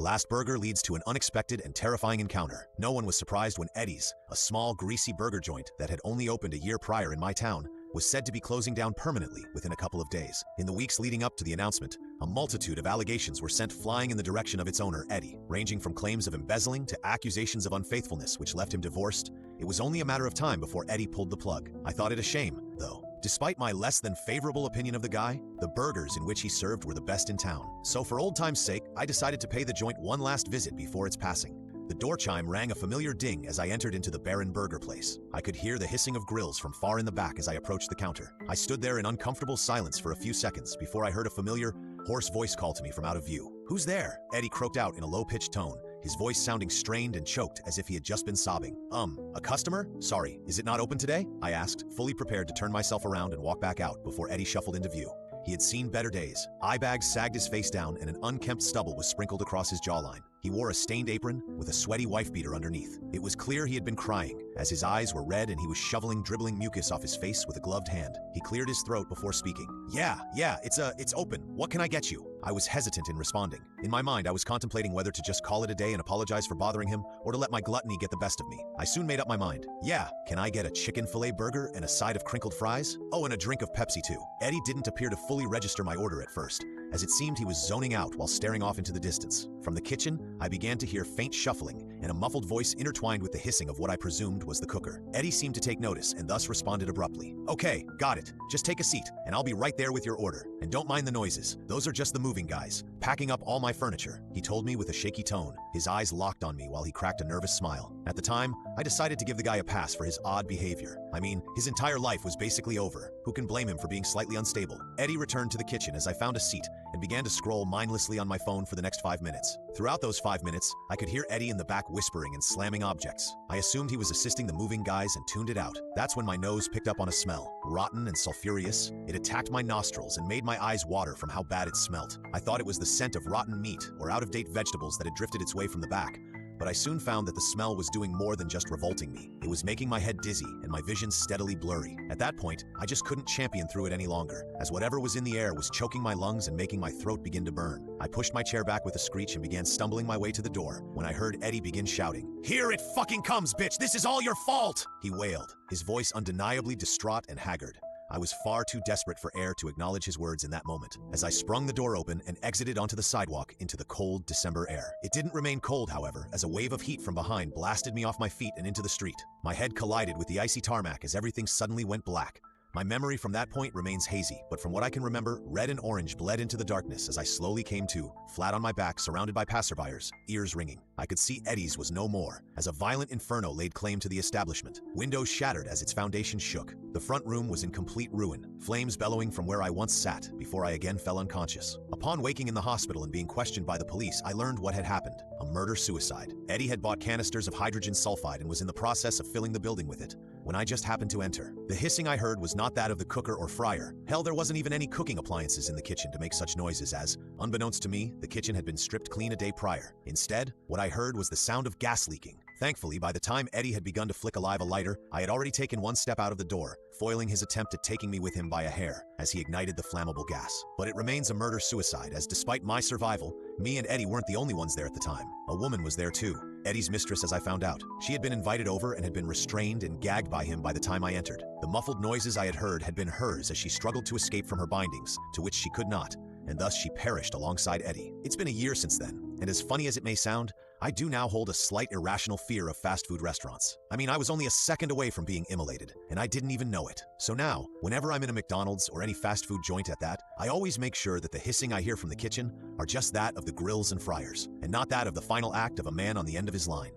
last burger leads to an unexpected and terrifying encounter. No one was surprised when Eddie's, a small, greasy burger joint that had only opened a year prior in my town, was said to be closing down permanently within a couple of days. In the weeks leading up to the announcement, a multitude of allegations were sent flying in the direction of its owner, Eddie, ranging from claims of embezzling to accusations of unfaithfulness which left him divorced. It was only a matter of time before Eddie pulled the plug. I thought it a shame, though. Despite my less than favorable opinion of the guy, the burgers in which he served were the best in town. So for old time's sake, I decided to pay the joint one last visit before its passing. The door chime rang a familiar ding as I entered into the barren burger place. I could hear the hissing of grills from far in the back as I approached the counter. I stood there in uncomfortable silence for a few seconds before I heard a familiar, hoarse voice call to me from out of view. "Who's there?" Eddie croaked out in a low-pitched tone, his voice sounding strained and choked as if he had just been sobbing. A customer? Sorry, is it not open today?" I asked, fully prepared to turn myself around and walk back out before Eddie shuffled into view. He had seen better days. Eye bags sagged his face down and an unkempt stubble was sprinkled across his jawline. He wore a stained apron with a sweaty wife beater underneath. It was clear he had been crying, as his eyes were red and he was shoveling dribbling mucus off his face with a gloved hand. He cleared his throat before speaking. Yeah, it's open. What can I get you?" I was hesitant in responding. In my mind, I was contemplating whether to just call it a day and apologize for bothering him, or to let my gluttony get the best of me. I soon made up my mind. "Yeah, can I get a chicken filet burger and a side of crinkled fries? Oh, and a drink of Pepsi too." Eddie didn't appear to fully register my order at first, as it seemed he was zoning out while staring off into the distance. From the kitchen, I began to hear faint shuffling and a muffled voice intertwined with the hissing of what I presumed was the cooker. Eddie seemed to take notice and thus responded abruptly. "Okay, got it. Just take a seat, and I'll be right there with your order. And don't mind the noises. Those are just the moving guys, packing up all my furniture," he told me with a shaky tone, his eyes locked on me while he cracked a nervous smile. At the time, I decided to give the guy a pass for his odd behavior. I mean, his entire life was basically over. Who can blame him for being slightly unstable? Eddie returned to the kitchen as I found a seat and began to scroll mindlessly on my phone for the next 5 minutes. Throughout those 5 minutes, I could hear Eddie in the back whispering and slamming objects. I assumed he was assisting the moving guys and tuned it out. That's when my nose picked up on a smell, rotten and sulfurous. It attacked my nostrils and made my eyes water from how bad it smelt. I thought it was the scent of rotten meat or out-of-date vegetables that had drifted its way from the back. But I soon found that the smell was doing more than just revolting me. It was making my head dizzy and my vision steadily blurry. At that point, I just couldn't champion through it any longer, as whatever was in the air was choking my lungs and making my throat begin to burn. I pushed my chair back with a screech and began stumbling my way to the door when I heard Eddie begin shouting. "Here it fucking comes, bitch! This is all your fault!" he wailed, his voice undeniably distraught and haggard. I was far too desperate for air to acknowledge his words in that moment, as I sprung the door open and exited onto the sidewalk into the cold December air. It didn't remain cold, however, as a wave of heat from behind blasted me off my feet and into the street. My head collided with the icy tarmac as everything suddenly went black. My memory from that point remains hazy, but from what I can remember, red and orange bled into the darkness as I slowly came to, flat on my back, surrounded by passerbyers, ears ringing. I could see Eddie's was no more, as a violent inferno laid claim to the establishment. Windows shattered as its foundation shook. The front room was in complete ruin, flames bellowing from where I once sat before I again fell unconscious. Upon waking in the hospital and being questioned by the police, I learned what had happened: a murder-suicide. Eddie had bought canisters of hydrogen sulfide and was in the process of filling the building with it when I just happened to enter. The hissing I heard was not that of the cooker or fryer. Hell, there wasn't even any cooking appliances in the kitchen to make such noises, as, unbeknownst to me, the kitchen had been stripped clean a day prior. Instead, what I heard was the sound of gas leaking. Thankfully, by the time Eddie had begun to flick alive a lighter, I had already taken one step out of the door, foiling his attempt at taking me with him by a hair as he ignited the flammable gas. But it remains a murder-suicide, as despite my survival, me and Eddie weren't the only ones there at the time. A woman was there too. Eddie's mistress, as I found out. She had been invited over and had been restrained and gagged by him by the time I entered. The muffled noises I had heard had been hers as she struggled to escape from her bindings, to which she could not, and thus she perished alongside Eddie. It's been a year since then, and as funny as it may sound, I do now hold a slight irrational fear of fast food restaurants. I mean, I was only a second away from being immolated, and I didn't even know it. So now, whenever I'm in a McDonald's or any fast food joint at that, I always make sure that the hissing I hear from the kitchen are just that of the grills and fryers, and not that of the final act of a man on the end of his line.